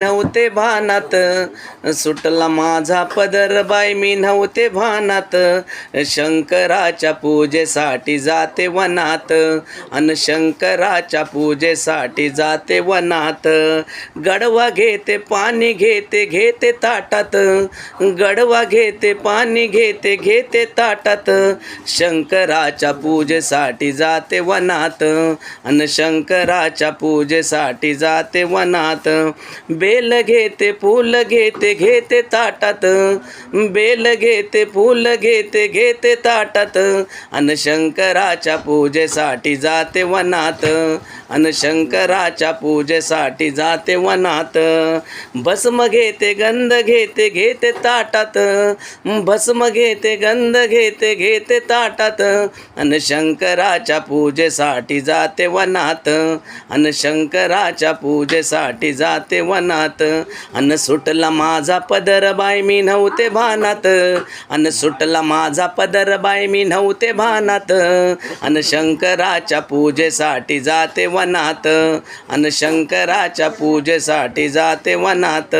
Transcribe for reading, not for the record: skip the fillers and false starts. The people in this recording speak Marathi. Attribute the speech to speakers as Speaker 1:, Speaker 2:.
Speaker 1: नव्हते भानात सुटला माझा पदर बाई मी नव्हते भानात शंकराच्या पूजेसाठी जाते वनात अन शंकराच्या पूजेसाठी जाते वनात गडवा घेते पाणी घेते घेते ताटात गडवा घेते पाणी घेते घेते ताटात शंकराच्या पूजेसाठी जाते वनात अन शंकराच्या पूजेसाठी जाते वनात बेल घेते फूल घेते घेते ताटात बेल घेते फूल घेते घेते ताटात अन शंकराच्या पूजेसाठी जाते वनात अन शंकराच्या पूजेसाठी जाते वनात भस्म घेते गंध घेते घेते ताटात भस्म घेते गंध घेते घेते ताटात अन शंकराच्या पूजेसाठी जाते वनात अन शंकराच्या पूजेसाठी जाते वनात अन सुटला माझा पदर बाई मी नव्हते भानात अन सुटला माझा पदर बाई मी नव्हते भानात अन शंकराच्या पूजेसाठी जाते वनात अन शंकराच्या पूजेसाठी जाते वनात.